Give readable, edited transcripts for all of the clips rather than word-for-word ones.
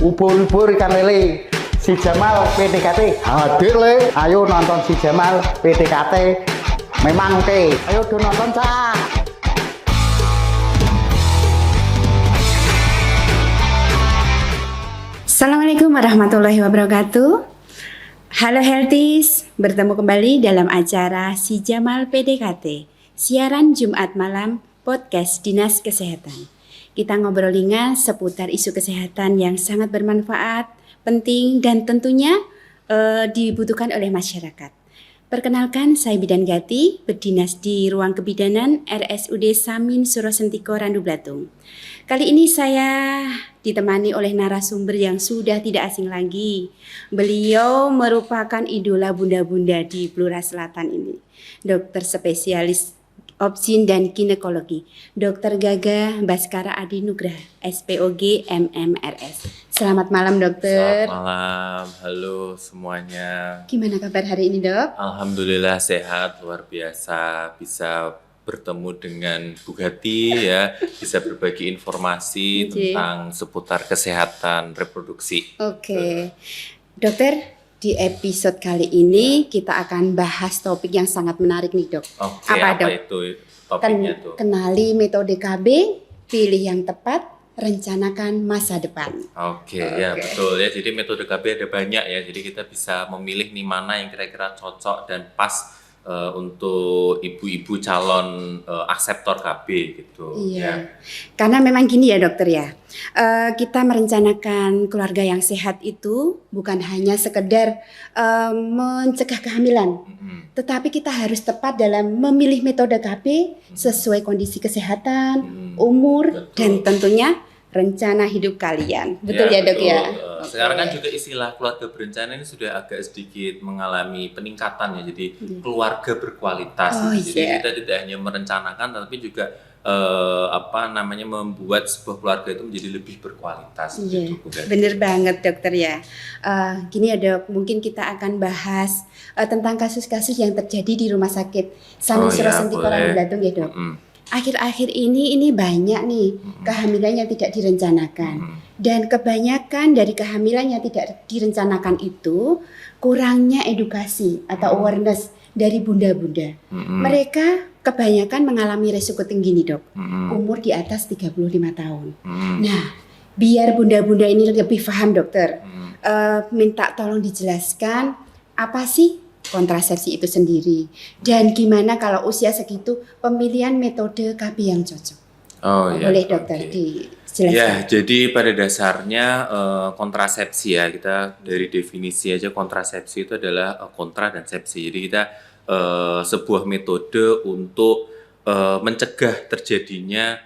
Ubur-ubur ikan lele. Si Jamal PDKT hadir le. Ayo nonton si Jamal PDKT. Memang oke. Ayo do nonton cak. Assalamualaikum warahmatullahi wabarakatuh. Halo Healthies, bertemu kembali dalam acara Si Jamal PDKT, siaran Jumat malam podcast Dinas Kesehatan. Kita ngobrol ringan seputar isu kesehatan yang sangat bermanfaat, penting dan tentunya dibutuhkan oleh masyarakat. Perkenalkan, saya Bidan Gati, berdinas di Ruang Kebidanan RSUD Samin Surosentiko Randu Blatung. Kali ini saya ditemani oleh narasumber yang sudah tidak asing lagi. Beliau merupakan idola bunda-bunda di Blora Selatan ini. Dokter spesialis obstin dan ginekologi, Dr. Gaga Baskara Adi Nugraha, SPOG MMRS. Selamat malam dokter. Selamat malam, halo semuanya. Gimana kabar hari ini dok? Alhamdulillah sehat, luar biasa. Bisa bertemu dengan Bu Gati ya, bisa berbagi informasi tentang seputar kesehatan reproduksi. Oke. Dokter, di episode kali ini kita akan bahas topik yang sangat menarik nih dok. Oke, apa dok? itu topiknya tuh? Kenali metode KB, pilih yang tepat, rencanakan masa depan. Oke, ya betul ya. Jadi metode KB ada banyak ya. Jadi kita bisa memilih nih mana yang kira-kira cocok dan pas untuk ibu-ibu calon akseptor KB gitu. Iya. Ya. Karena memang gini ya dokter ya. Kita merencanakan keluarga yang sehat itu bukan hanya sekedar mencegah kehamilan, tetapi kita harus tepat dalam memilih metode KB sesuai kondisi kesehatan, umur, dan tentunya rencana hidup kalian. Betul ya dok ya? Sekarang kan juga istilah keluarga berencana ini sudah agak sedikit mengalami peningkatan ya. Jadi keluarga berkualitas. Jadi kita tidak hanya merencanakan tapi juga membuat sebuah keluarga itu menjadi lebih berkualitas. Iya, gitu, bener banget dokter ya. Gini ya dok, mungkin kita akan bahas tentang kasus-kasus yang terjadi di rumah sakit Samin Surosentiko Randu Blatung ya dok. Akhir-akhir ini banyak nih kehamilan yang tidak direncanakan. Dan kebanyakan dari kehamilan yang tidak direncanakan itu kurangnya edukasi atau awareness dari bunda-bunda. Mereka kebanyakan mengalami resiko tinggi nih dok, umur di atas 35 tahun. Nah, biar bunda-bunda ini lebih paham dokter, minta tolong dijelaskan apa sih kontrasepsi itu sendiri dan gimana kalau usia segitu pemilihan metode KB yang cocok. Boleh dokter dijelaskan. Ya, jadi pada dasarnya kontrasepsi ya, kita dari definisi aja kontrasepsi itu adalah kontra dan sepsi. Jadi kita sebuah metode untuk mencegah terjadinya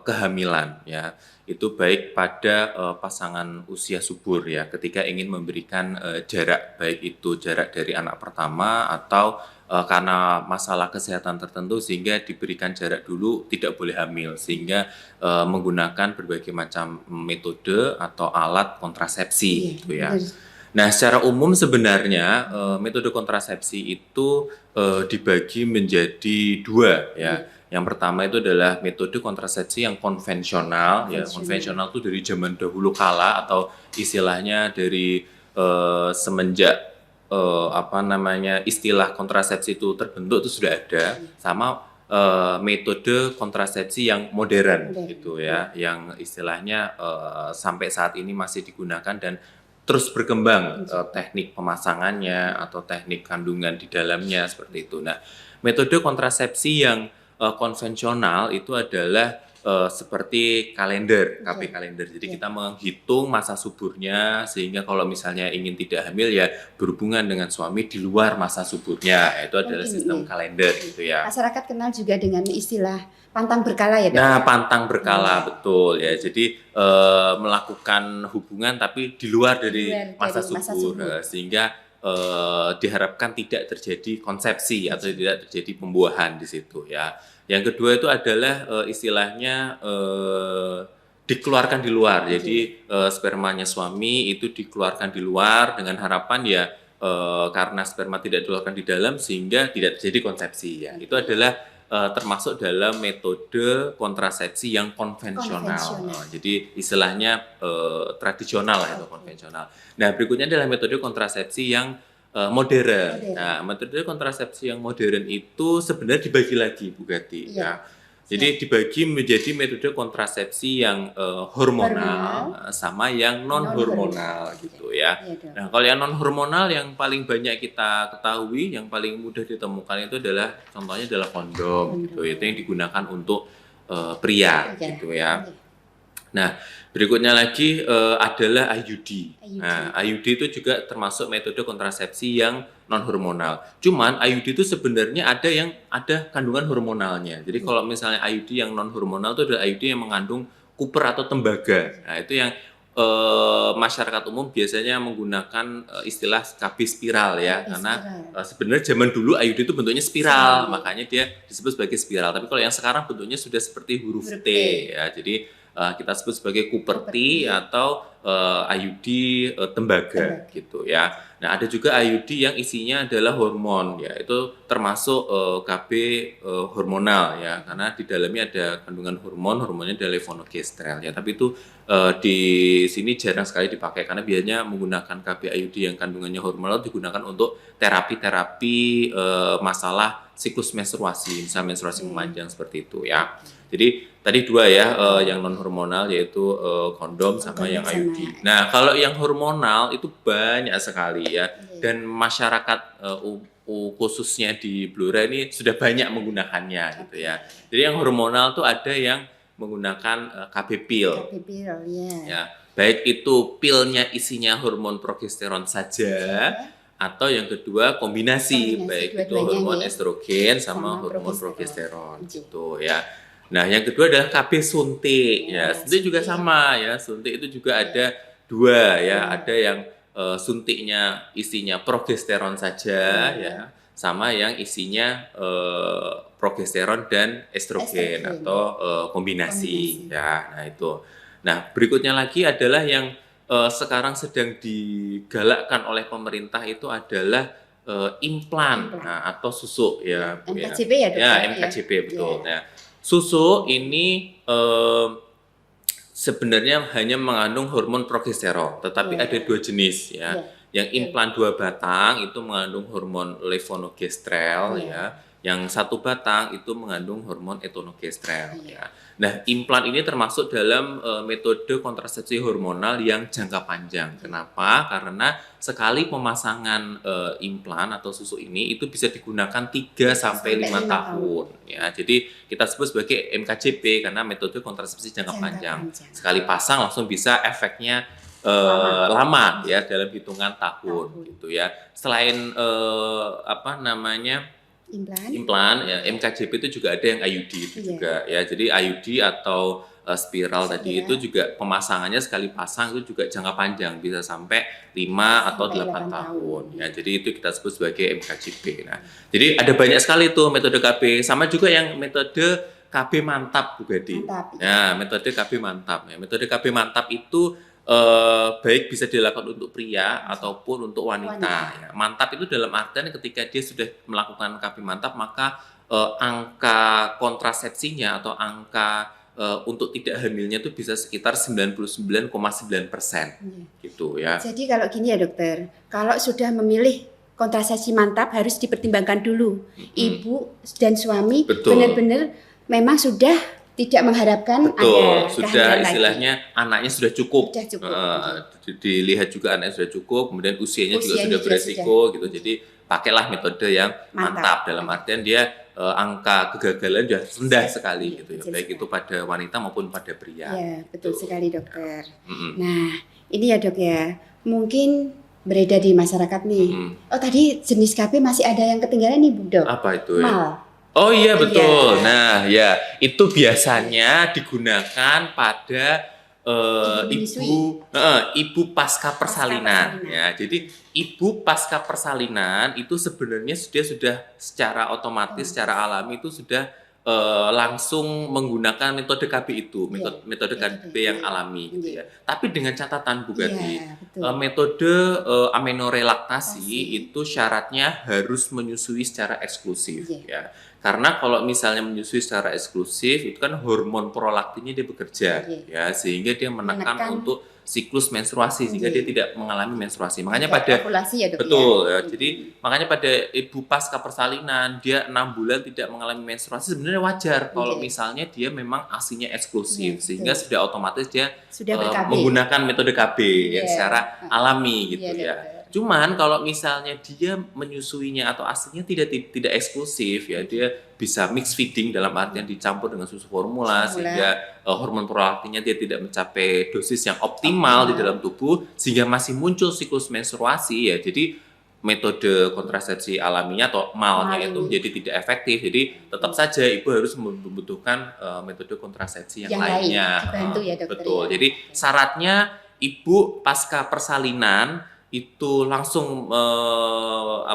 kehamilan ya. Itu baik pada pasangan usia subur ya, ketika ingin memberikan jarak, baik itu jarak dari anak pertama atau karena masalah kesehatan tertentu sehingga diberikan jarak dulu, tidak boleh hamil, sehingga menggunakan berbagai macam metode atau alat kontrasepsi gitu ya. Nah, secara umum sebenarnya metode kontrasepsi itu dibagi menjadi dua ya. Yang pertama itu adalah metode kontrasepsi yang konvensional. Ya, konvensional itu dari zaman dahulu kala atau istilahnya dari semenjak istilah kontrasepsi itu terbentuk itu sudah ada, sama metode kontrasepsi yang modern gitu ya, yang istilahnya sampai saat ini masih digunakan dan terus berkembang teknik pemasangannya atau teknik kandungan di dalamnya seperti itu. Nah, metode kontrasepsi yang konvensional itu adalah seperti kalender, KB kalender. Jadi kita menghitung masa suburnya sehingga kalau misalnya ingin tidak hamil ya berhubungan dengan suami di luar masa suburnya. Itu adalah sistem kalender gitu ya. Masyarakat kenal juga dengan istilah pantang berkala ya dok? Nah, pantang berkala betul ya. Jadi melakukan hubungan tapi di luar dari masa subur sehingga diharapkan tidak terjadi konsepsi atau tidak terjadi pembuahan di situ ya. Yang kedua itu adalah istilahnya dikeluarkan di luar. Jadi spermanya suami itu dikeluarkan di luar dengan harapan ya karena sperma tidak dikeluarkan di dalam sehingga tidak terjadi konsepsi ya. Itu adalah termasuk dalam metode kontrasepsi yang konvensional. Jadi istilahnya tradisional lah itu konvensional. Nah, berikutnya adalah metode kontrasepsi yang modern. Nah, metode kontrasepsi yang modern itu sebenarnya dibagi lagi, Bu Gati. Ya. Jadi dibagi menjadi metode kontrasepsi yang hormonal sama yang non hormonal gitu ya. Nah, kalau yang non hormonal yang paling banyak kita ketahui, yang paling mudah ditemukan itu adalah contohnya adalah kondom gitu. Itu yang digunakan untuk pria gitu ya. Nah, berikutnya lagi adalah IUD. Nah, IUD itu juga termasuk metode kontrasepsi yang non hormonal. Cuman IUD itu sebenarnya ada kandungan hormonalnya. Jadi kalau misalnya IUD yang non hormonal itu adalah IUD yang mengandung kuper atau tembaga. Nah, itu yang masyarakat umum biasanya menggunakan istilah KB spiral ya, karena sebenarnya zaman dulu IUD itu bentuknya spiral, makanya dia disebut sebagai spiral. Tapi kalau yang sekarang bentuknya sudah seperti huruf T ya. Jadi kita sebut sebagai Cooper T atau IUD tembaga gitu ya. Nah, ada juga IUD yang isinya adalah hormon ya, itu termasuk KB hormonal ya, karena di dalamnya ada kandungan hormonnya adalah levonorgestrel ya. Tapi itu di sini jarang sekali dipakai karena biasanya menggunakan KB IUD yang kandungannya hormonal digunakan untuk terapi-terapi masalah siklus menstruasi, misalnya menstruasi memanjang seperti itu ya. Jadi tadi dua ya, yang non hormonal yaitu kondom sama yang IUD. Nah, kalau yang hormonal itu banyak sekali ya, dan masyarakat khususnya di Blora ini sudah banyak menggunakannya gitu ya. Jadi yang hormonal tuh ada yang menggunakan KB pil. Ya, baik itu pilnya isinya hormon progesteron saja. Atau yang kedua kombinasi baik itu hormon estrogen sama hormon progesteron gitu ya. Nah, yang kedua adalah KB suntik ya. Suntik juga sama ya. Suntik itu juga ada dua ya. Ada yang suntiknya isinya progesteron saja ya, sama yang isinya progesteron dan estrogen atau kombinasi ya. Nah, itu. Nah, berikutnya lagi adalah yang sekarang sedang digalakkan oleh pemerintah itu adalah implan atau susuk ya, Bu ya. MKJP ya, Dok? Ya, MKJP betul. Nah, susuk ini sebenarnya hanya mengandung hormon progesteron, tetapi ada dua jenis ya. Yang implan 2 batang itu mengandung hormon levonorgestrel ya. Yang 1 batang itu mengandung hormon etonogestrel ya. Nah, implan ini termasuk dalam metode kontrasepsi hormonal yang jangka panjang. Kenapa? Karena sekali pemasangan implan atau susu ini itu bisa digunakan 3 sampai 5 tahun ya. Jadi kita sebut sebagai MKJP karena metode kontrasepsi jangka panjang. Sekali pasang langsung bisa efeknya lama ya, dalam hitungan tahun gitu ya. Selain implan ya, MKJP itu juga ada yang IUD itu juga ya. Jadi IUD atau spiral tadi itu juga pemasangannya sekali pasang itu juga jangka panjang, bisa sampai 5 atau 8 tahun ya. Jadi itu kita sebut sebagai MKJP. Nah, jadi ada banyak sekali tuh metode KB, sama juga yang metode KB mantap, Bu Gadi. Ya, metode KB mantap ya. Metode KB mantap itu baik bisa dilakukan untuk pria ataupun untuk wanita. Ya. Mantap itu dalam artian ketika dia sudah melakukan KB mantap, maka angka kontrasepsinya atau angka untuk tidak hamilnya itu bisa sekitar 99,9% gitu ya. Jadi kalau gini ya dokter, kalau sudah memilih kontrasepsi mantap harus dipertimbangkan dulu. Ibu dan suami benar-benar memang sudah tidak mengharapkan ada sudah istilahnya lagi. Anaknya sudah cukup. Dilihat juga anaknya sudah cukup, kemudian usianya juga sudah beresiko gitu. Jadi pakailah metode yang mantap dalam artian dia angka kegagalan sudah rendah sekali gitu ya, baik itu pada wanita maupun pada pria. Ya, betul sekali dokter. Nah, ini ya dok ya, mungkin beredar di masyarakat nih. Oh tadi jenis KB masih ada yang ketinggalan nih Bu Dok. Apa itu ya? Mal. Oh iya betul. Nah ya itu biasanya digunakan pada ibu pasca persalinan ya. Jadi ibu pasca persalinan itu sebenarnya sudah secara otomatis, secara alami itu sudah langsung menggunakan metode KB itu, metode KB yang alami gitu ya. Tapi dengan catatan Bu Gati, metode amenorelaktasi itu syaratnya harus menyusui secara eksklusif ya. Karena kalau misalnya menyusui secara eksklusif itu kan hormon prolaktinnya dia bekerja ya, sehingga dia menekan untuk siklus menstruasi sehingga dia tidak mengalami menstruasi. Makanya pada ovulasi ya, Dok, betul ya. ya. Jadi makanya pada ibu pasca persalinan dia 6 bulan tidak mengalami menstruasi sebenarnya wajar kalau misalnya dia memang asinya eksklusif sehingga sudah otomatis dia menggunakan metode KB yang secara alami gitu ya. Cuman kalau misalnya dia menyusuinya atau asinya tidak eksklusif ya, dia bisa mix feeding dalam artian dicampur dengan susu formula sehingga hormon prolaktinnya dia tidak mencapai dosis yang optimal di dalam tubuh sehingga masih muncul siklus menstruasi ya. Jadi metode kontrasepsi alaminya atau MAL-nya itu menjadi tidak efektif. Jadi tetap saja ibu harus membutuhkan metode kontrasepsi yang lainnya. Dibantu ya, dokter. Betul. Jadi syaratnya ibu pasca persalinan itu langsung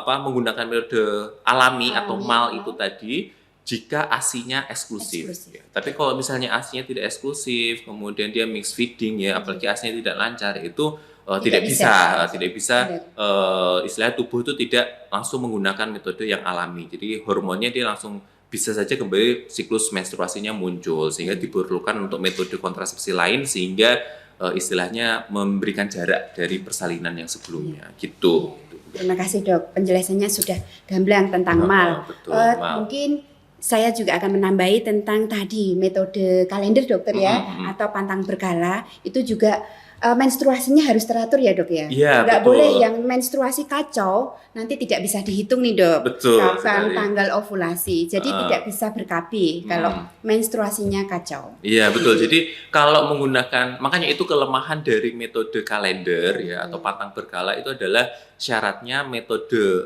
menggunakan metode alami atau MAL itu tadi jika asinya eksklusif. Ya. Tapi kalau misalnya asinya tidak eksklusif, kemudian dia mix feeding ya, apalagi asinya tidak lancar, itu tidak bisa istilahnya tubuh itu tidak langsung menggunakan metode yang alami. Jadi hormonnya dia langsung bisa saja kembali siklus menstruasinya muncul sehingga diperlukan untuk metode kontrasepsi lain sehingga istilahnya memberikan jarak dari persalinan yang sebelumnya gitu. Terima kasih, Dok, penjelasannya sudah gamblang tentang MAL. Mungkin saya juga akan menambahi tentang tadi metode kalender, dokter ya, atau pantang berkala. Itu juga menstruasinya harus teratur ya, Dok ya. Nggak boleh yang menstruasi kacau, nanti tidak bisa dihitung nih, Dok. Kapan tanggal ovulasi. Jadi tidak bisa ber-KB kalau menstruasinya kacau. Iya, betul. Jadi kalau menggunakan, makanya itu kelemahan dari metode kalender ya atau pantang berkala itu adalah syaratnya metode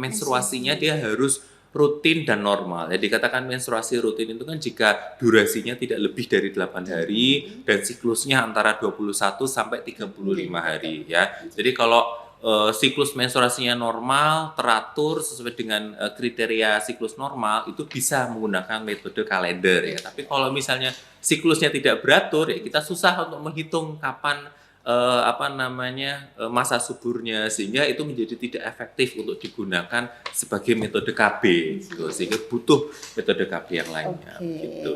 menstruasinya dia harus rutin dan normal. Ya, dikatakan menstruasi rutin itu kan jika durasinya tidak lebih dari 8 hari dan siklusnya antara 21 sampai 35 hari ya. Jadi kalau siklus menstruasinya normal, teratur sesuai dengan kriteria siklus normal, itu bisa menggunakan metode kalender ya. Tapi kalau misalnya siklusnya tidak beratur ya, kita susah untuk menghitung kapan masa suburnya sehingga itu menjadi tidak efektif untuk digunakan sebagai metode KB gitu. Sehingga butuh metode KB yang lainnya gitu.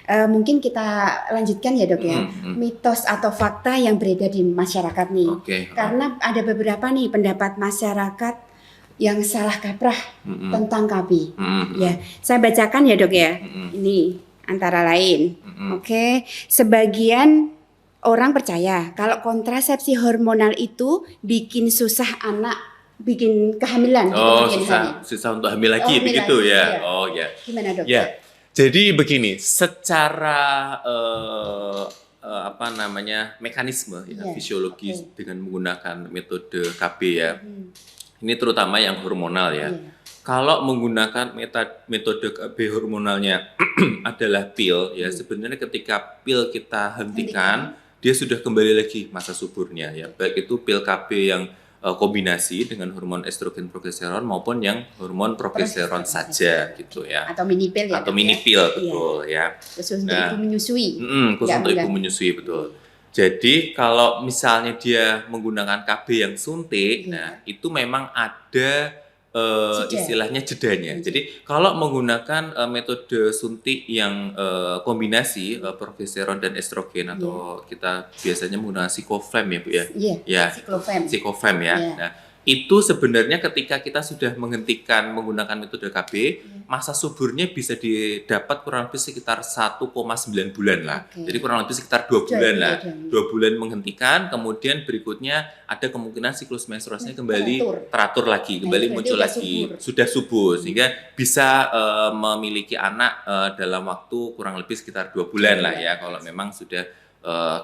Mungkin kita lanjutkan ya, Dok ya, mitos atau fakta yang beredar di masyarakat nih. Karena ada beberapa nih pendapat masyarakat yang salah kaprah tentang KB. Ya, saya bacakan ya, Dok ya. Ini antara lain. Sebagian orang percaya kalau kontrasepsi hormonal itu bikin susah anak, bikin kehamilan. Susah untuk hamil lagi begitu ya. Gimana, Dok? Ya. Jadi begini, secara mekanisme fisiologis dengan menggunakan metode KB ya. Ini terutama yang hormonal ya. Kalau menggunakan metode KB hormonalnya adalah pil ya, sebenarnya ketika pil kita hentikan dia sudah kembali lagi masa suburnya ya, baik itu pil KB yang kombinasi dengan hormon estrogen progesteron maupun yang hormon progesteron saja gitu ya, atau mini pil ya, atau mini pil betul ya, khusus untuk ibu menyusui, khusus untuk ibu menyusui betul. Jadi kalau misalnya dia menggunakan KB yang suntik, nah itu memang ada istilahnya jedanya. Jadi kalau menggunakan metode suntik yang kombinasi progesteron dan estrogen atau kita biasanya menggunakan Sikoflem ya Bu ya. Sikoflem ya. Nah, itu sebenarnya ketika kita sudah menghentikan menggunakan metode KB, masa suburnya bisa didapat kurang lebih sekitar 1,9 bulan lah. Jadi kurang lebih sekitar 2 bulan lah. 2 bulan menghentikan, kemudian berikutnya ada kemungkinan siklus menstruasinya kembali teratur lagi, kembali muncul lagi. Sudah subur, sehingga bisa memiliki anak dalam waktu kurang lebih sekitar 2 bulan lah ya, kalau memang sudah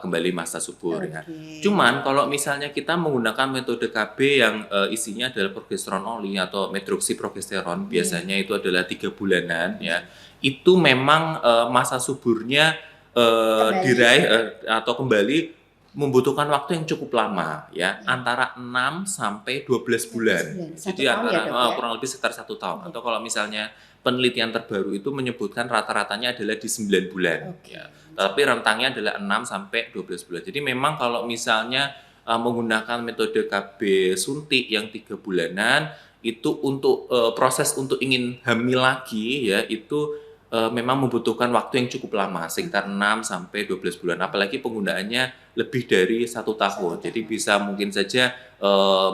kembali masa subur ya. Cuman kalau misalnya kita menggunakan metode KB yang isinya adalah progesteron only atau medroksiprogesteron, biasanya itu adalah 3 bulanan ya. Itu memang masa suburnya diraih atau kembali membutuhkan waktu yang cukup lama ya, antara 6 sampai 12 bulan. Jadi kurang lebih sekitar 1 tahun. Atau kalau misalnya penelitian terbaru itu menyebutkan rata-ratanya adalah di 9 bulan ya. Tapi rentangnya adalah 6 sampai 12 bulan. Jadi memang kalau misalnya menggunakan metode KB suntik yang 3 bulanan itu untuk proses untuk ingin hamil lagi ya itu memang membutuhkan waktu yang cukup lama, sekitar 6 sampai 12 bulan. Apalagi penggunaannya lebih dari 1 tahun. Jadi bisa mungkin saja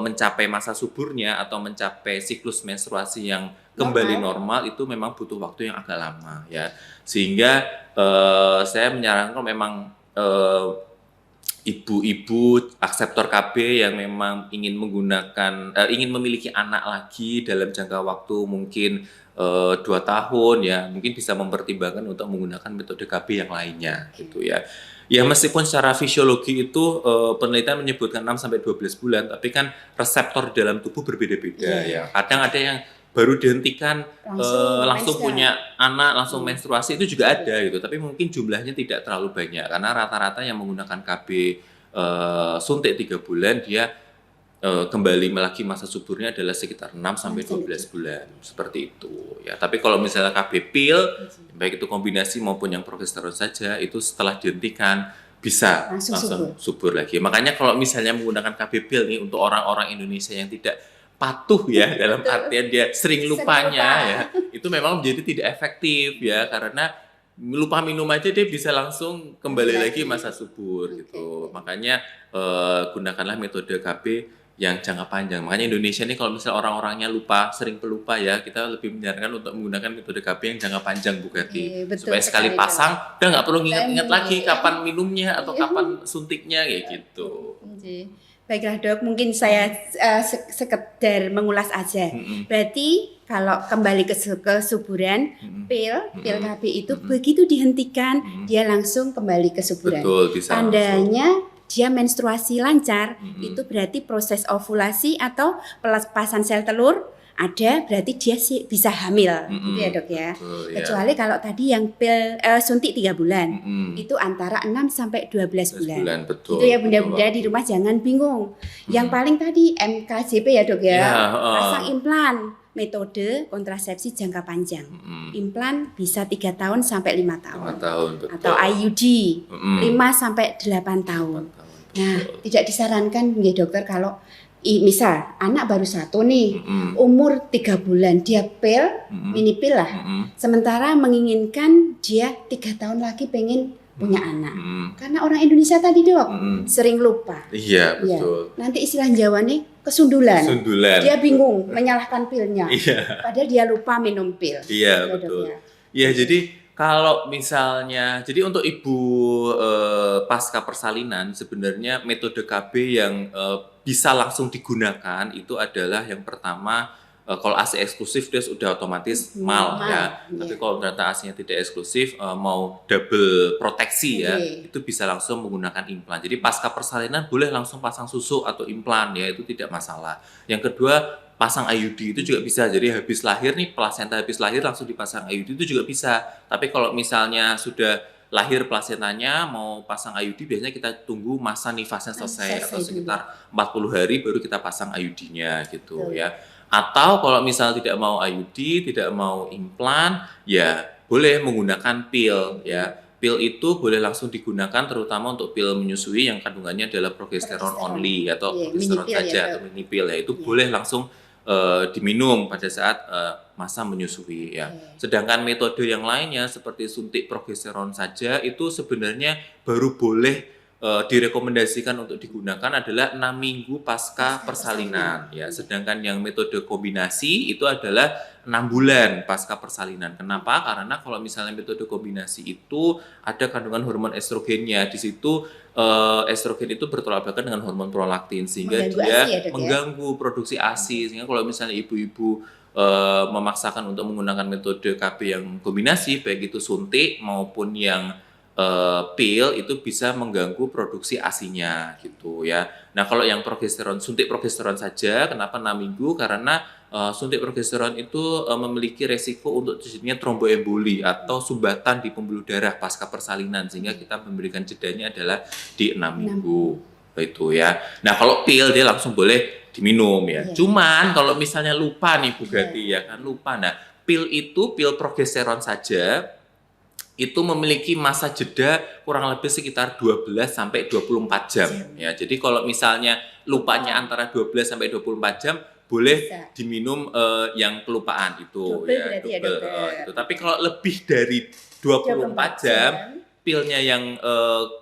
mencapai masa suburnya atau mencapai siklus menstruasi yang kembali normal itu memang butuh waktu yang agak lama ya. Sehingga saya menyarankan memang ibu-ibu akseptor KB yang memang ingin ingin memiliki anak lagi dalam jangka waktu mungkin 2 tahun ya, mungkin bisa mempertimbangkan untuk menggunakan metode KB yang lainnya gitu ya. Ya meskipun secara fisiologi itu penelitian menyebutkan 6 sampai 12 bulan, tapi kan reseptor di dalam tubuh berbeda-beda ya. Kadang ada yang baru dihentikan langsung punya anak, langsung menstruasi, itu juga ada gitu. Tapi mungkin jumlahnya tidak terlalu banyak karena rata-rata yang menggunakan KB suntik 3 bulan dia kembali lagi masa suburnya adalah sekitar 6 sampai 12 bulan seperti itu ya. Tapi kalau misalnya KB pil baik itu kombinasi maupun yang progesteron saja itu setelah dihentikan bisa langsung subur lagi. Makanya kalau misalnya menggunakan KB pil nih untuk orang-orang Indonesia yang tidak patuh ya dalam artian dia sering lupanya ya, itu memang menjadi tidak efektif ya karena lupa minum aja dia bisa langsung kembali lagi masa subur gitu. Makanya gunakanlah metode KB yang jangka panjang. Makanya Indonesia ini kalau misalnya orang-orangnya lupa, sering pelupa ya, kita lebih menyarankan untuk menggunakan metode KB yang jangka panjang Bu Gati. Supaya sekali pasang, udah nggak perlu ingat-ingat lagi kapan minumnya atau kapan suntiknya kayak gitu. Baiklah Dok, mungkin saya sekedar mengulas aja. Berarti kalau kembali ke suburan, pil KB itu begitu dihentikan, dia langsung kembali ke suburan. Betul, bisa tandanya dia menstruasi lancar, itu berarti proses ovulasi atau pelepasan sel telur ada, berarti dia bisa hamil, gitu ya Dok ya. Kecuali kalau tadi yang pil suntik 3 bulan, itu antara 6 sampai 12 bulan. Betul. Itu ya bunda-bunda di rumah jangan bingung. Yang paling tadi MKJP ya Dok ya, pasang implan. Metode kontrasepsi jangka panjang. Implan bisa 3 tahun sampai 5 tahun. 5 tahun, betul. Atau IUD 5 sampai 8 tahun. Nah, tidak disarankan ya dokter kalau misal anak baru 1 nih, umur 3 bulan dia pil, mini pil lah. Sementara menginginkan dia 3 tahun lagi pengen punya anak. Karena orang Indonesia tadi Dok sering lupa. Iya, betul. Ya. Nanti istilah Jawa nih kesundulan. Dia bingung menyalahkan pilnya. Padahal dia lupa minum pil. Iya, betul. Iya, jadi kalau misalnya, jadi untuk ibu pasca persalinan sebenarnya metode KB yang bisa langsung digunakan itu adalah yang pertama, kalau ASI eksklusif dia sudah otomatis mal ya. Tapi kalau ternyata ASI-nya tidak eksklusif, mau double proteksi ya, itu bisa langsung menggunakan implan. Jadi pasca persalinan boleh langsung pasang susu atau implan ya, itu tidak masalah. Yang kedua, pasang IUD itu juga bisa. Jadi habis lahir nih, plasenta habis lahir langsung dipasang IUD itu juga bisa. Tapi kalau misalnya sudah lahir plasentanya mau pasang IUD, biasanya kita tunggu masa nifasnya selesai atau sekitar 40 hari baru kita pasang IUD-nya gitu ya. Atau kalau misalnya tidak mau IUD, tidak mau implan, ya boleh menggunakan pil ya. Pil itu boleh langsung digunakan terutama untuk pil menyusui yang kandungannya adalah progesteron only atau progesteron saja atau mini pil ya. Itu boleh langsung diminum pada saat masa menyusui ya. Sedangkan metode yang lainnya seperti suntik progesteron saja itu sebenarnya baru boleh direkomendasikan untuk digunakan adalah 6 minggu pasca persalinan ya. Sedangkan yang metode kombinasi itu adalah 6 bulan pasca persalinan. Kenapa? Karena kalau misalnya metode kombinasi itu ada kandungan hormon estrogennya. Di situ estrogen itu bertolak belakang dengan hormon prolaktin sehingga dia mengganggu produksi ASI. Sehingga kalau misalnya ibu-ibu memaksakan untuk menggunakan metode KB yang kombinasi baik itu suntik maupun yang pil itu bisa mengganggu produksi ASI-nya gitu ya. Nah, kalau yang progesteron, suntik progesteron saja, kenapa 6 minggu? Karena suntik progesteron itu memiliki resiko untuk terjadinya tromboemboli atau sumbatan di pembuluh darah pasca persalinan sehingga kita memberikan jedanya adalah di 6 minggu. Itu ya. Nah, kalau pil dia langsung boleh diminum ya. Cuman kalau misalnya lupa nih Bu Gati ya kan lupa. Nah, pil itu pil progesteron saja itu memiliki masa jeda kurang lebih sekitar 12 sampai 24 jam ya. Jadi kalau misalnya lupanya antara 12 sampai 24 jam boleh Bisa. diminum yang kelupaan itu. Double berarti ya, dokter. Itu. Tapi kalau lebih dari 24 jam, pilnya yang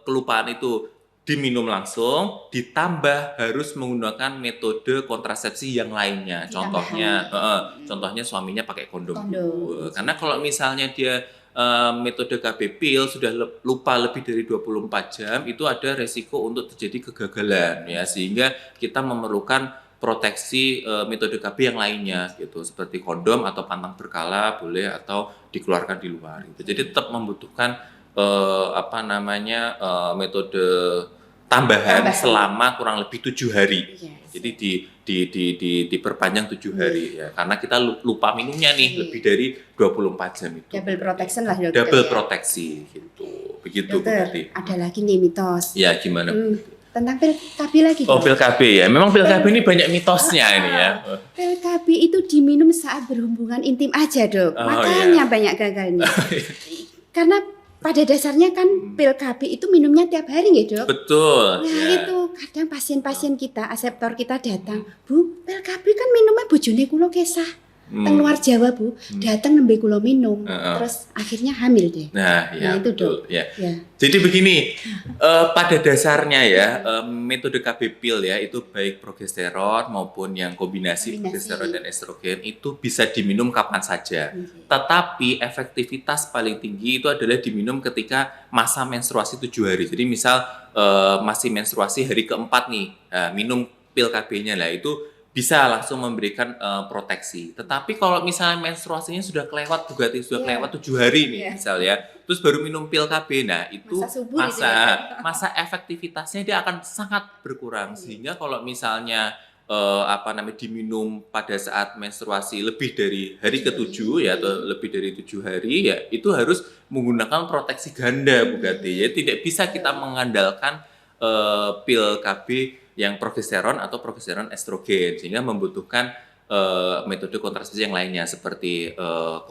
kelupaan itu diminum langsung, ditambah harus menggunakan metode kontrasepsi yang lainnya. Contohnya suaminya pakai kondom. Karena kalau misalnya dia metode KB pil sudah lupa lebih dari 24 jam, itu ada resiko untuk terjadi kegagalan ya, sehingga kita memerlukan proteksi metode KB yang lainnya gitu, seperti kondom atau pantang berkala boleh, atau dikeluarkan di luar gitu. Jadi tetap membutuhkan metode tambahan selama kurang lebih 7 hari. Jadi diperpanjang 7 hari ya, karena kita lupa minumnya nih lebih dari 24 jam itu. Double protection lah dokter. Double proteksi gitu. Begitu dokter, berarti. ada lagi nih mitos. Ya, gimana? Tentang pil KB lagi. Oh, pil KB ya. Memang pil KB ini banyak mitosnya ini ya. Pil KB itu diminum saat berhubungan intim aja, Dok. Makanya banyak gagalnya. Karena pada dasarnya kan pil KB itu minumnya tiap hari nggih, Dok? Betul. Nah, itu kadang pasien-pasien kita, aseptor kita datang, "Bu, pil KB kan minumnya bojone kula kesah." Teng luar Jawa, Bu, datang nembe kula minum. Terus akhirnya hamil deh. Nah, ya, itu, Dok. Ya. Jadi begini, pada dasarnya ya, metode KB pil ya, itu baik progesteron maupun yang kombinasi progesteron dan estrogen itu bisa diminum kapan saja. Tetapi efektivitas paling tinggi itu adalah diminum ketika masa menstruasi 7 hari. Jadi misal masih menstruasi hari keempat nih, minum pil KB-nya lah, itu bisa langsung memberikan proteksi. Tetapi kalau misalnya menstruasinya sudah kelewat, sudah kelewat 7 hari nih misal ya, terus baru minum pil KB, nah itu masa efektivitasnya dia akan sangat berkurang. Sehingga kalau misalnya diminum pada saat menstruasi lebih dari hari ke-7 ya, atau lebih dari 7 hari ya, itu harus menggunakan proteksi ganda Bu Gati ya. Tidak bisa kita mengandalkan pil KB yang progesteron atau progesteron estrogen, sehingga membutuhkan metode kontrasepsi yang lainnya seperti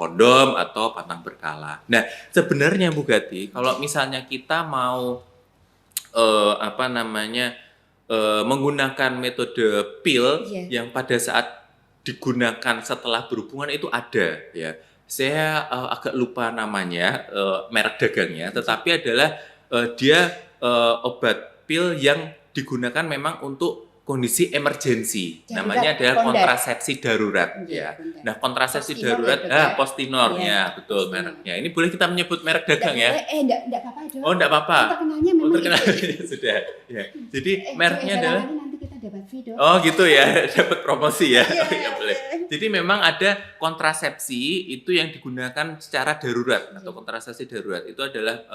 kondom atau pantang berkala. Nah, sebenarnya Bu Gati, kalau misalnya kita mau menggunakan metode pil yang pada saat digunakan setelah berhubungan itu ada ya. Saya agak lupa namanya, merek dagangnya, tetapi adalah dia obat pil yang digunakan memang untuk kondisi emergensi. Namanya adalah kontrasepsi darurat ya. Nah, kontrasepsi darurat Postinor ya, betul mereknya. Ini boleh kita menyebut merek dagang ya? Enggak apa-apa, Dok. Oh, enggak apa-apa. Terkenalnya memang terkenal sudah. Ya. Jadi mereknya adalah nanti kita dapat video. Oh, gitu ya. Dapat promosi ya. Ya boleh. Jadi memang ada kontrasepsi itu yang digunakan secara darurat atau kontrasepsi darurat itu adalah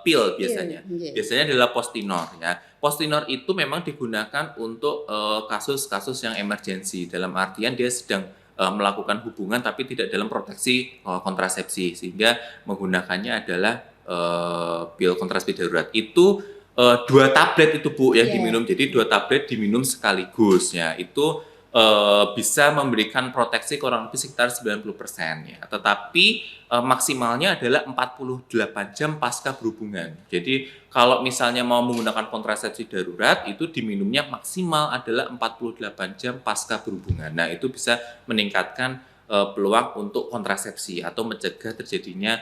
pil biasanya. Biasanya adalah Postinor ya. Postinor itu memang digunakan untuk kasus-kasus yang emergensi, dalam artian dia sedang melakukan hubungan tapi tidak dalam proteksi kontrasepsi, sehingga menggunakannya adalah pil kontrasepsi darurat. Itu 2 tablet itu Bu yang diminum, jadi 2 tablet diminum sekaligus ya. Itu bisa memberikan proteksi kurang lebih sekitar 90% ya. Tetapi maksimalnya adalah 48 jam pasca berhubungan. Jadi kalau misalnya mau menggunakan kontrasepsi darurat itu diminumnya maksimal adalah 48 jam pasca berhubungan. Nah, itu bisa meningkatkan peluang untuk kontrasepsi atau mencegah terjadinya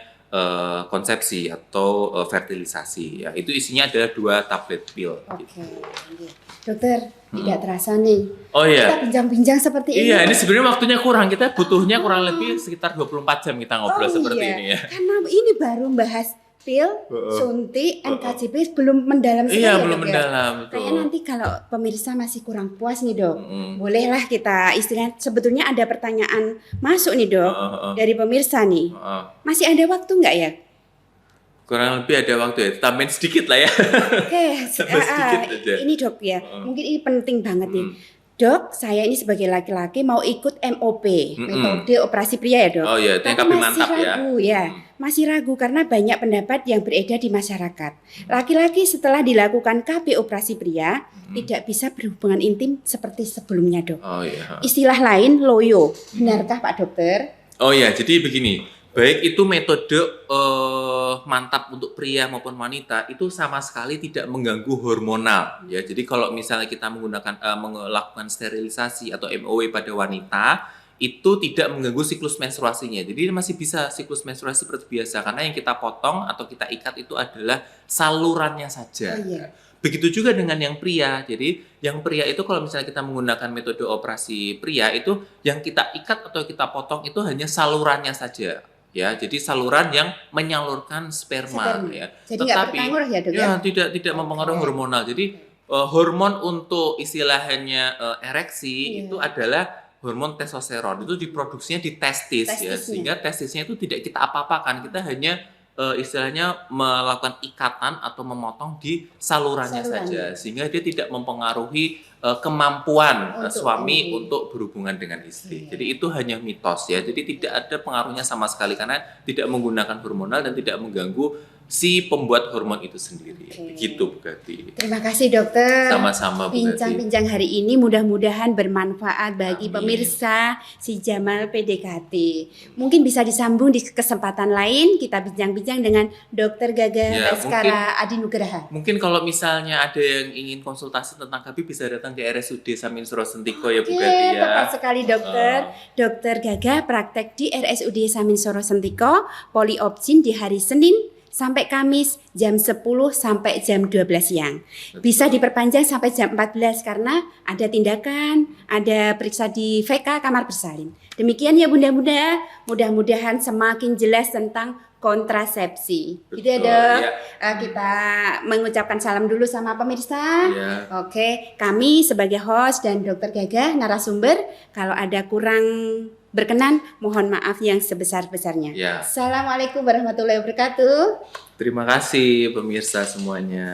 konsepsi atau fertilisasi ya. Itu isinya adalah 2 tablet pil. Gitu. Dokter, tidak terasa nih. Oh iya. Kita bincang-bincang seperti ini. Iya, ini sebenarnya waktunya kurang. Kita butuhnya kurang lebih sekitar 24 jam kita ngobrol seperti ini ya. Karena ini baru bahas pil, suntik, NKJP belum mendalam sekali. Iya, belum mendalam. Kayak nanti kalau pemirsa masih kurang puas nih, Dok. Bolehlah kita istilahnya, sebetulnya ada pertanyaan masuk nih, Dok, dari pemirsa nih. Masih ada waktu nggak ya? Kurang lebih ada waktu ya, tambahin sedikit lah ya. Oke, ini Dok ya, mungkin ini penting banget nih. Dok, saya ini sebagai laki-laki mau ikut MOP, metode operasi pria ya, Dok. Oh iya, itu yang KB mantap ya. Masih ragu karena banyak pendapat yang beredar di masyarakat. Laki-laki setelah dilakukan KB operasi pria tidak bisa berhubungan intim seperti sebelumnya, Dok. Oh iya. Istilah lain loyo. Benarkah Pak Dokter? Oh iya, jadi begini. Baik itu metode mantap untuk pria maupun wanita itu sama sekali tidak mengganggu hormonal ya. Jadi kalau misalnya kita menggunakan melakukan sterilisasi atau MOW pada wanita itu tidak mengganggu siklus menstruasinya. Jadi masih bisa siklus menstruasi seperti biasa karena yang kita potong atau kita ikat itu adalah salurannya saja. Oh, iya. Begitu juga dengan yang pria. Jadi yang pria itu kalau misalnya kita menggunakan metode operasi pria itu yang kita ikat atau kita potong itu hanya salurannya saja. Ya, jadi saluran yang menyalurkan sperma ya. Jadi nggak berpengaruh ya, Dok? Ya, tidak mempengaruhi hormonal. Jadi hormon untuk istilahnya ereksi itu adalah hormon testosteron. Itu diproduksinya di testis ya, sehingga testisnya itu tidak kita apa-apakan. Kita hanya istilahnya melakukan ikatan atau memotong di salurannya saja, sehingga dia tidak mempengaruhi kemampuan suami untuk berhubungan dengan istri. Jadi itu hanya mitos ya. Jadi tidak ada pengaruhnya sama sekali karena tidak menggunakan hormonal dan tidak mengganggu si pembuat hormon itu sendiri. Begitu Bu Gati. Terima kasih dokter. Sama-sama Bu Gati. Bincang-bincang hari ini mudah-mudahan bermanfaat bagi pemirsa si Jamal PDKT. Mungkin bisa disambung di kesempatan lain kita bincang-bincang dengan Dokter Gaga Baskara Adinugraha. Mungkin kalau misalnya ada yang ingin konsultasi tentang KB bisa datang di RSUD Samin Suro Sentiko ya Bu Gati ya. Tepat sekali dokter. Dokter Gaga praktek di RSUD Samin Suro Sentiko, poliopsin di hari Senin sampai Kamis jam 10 sampai jam 12 siang. Bisa diperpanjang sampai jam 14 karena ada tindakan, ada periksa di VK kamar bersalin. Demikian ya bunda-bunda, mudah-mudahan semakin jelas tentang kontrasepsi. Gitu ya dok. Ya. Kita mengucapkan salam dulu sama pemirsa. Ya. Oke, kami sebagai host dan dokter Gaga narasumber, kalau ada kurang berkenan, mohon maaf yang sebesar-besarnya. Ya. Assalamualaikum warahmatullahi wabarakatuh. Terima kasih pemirsa semuanya.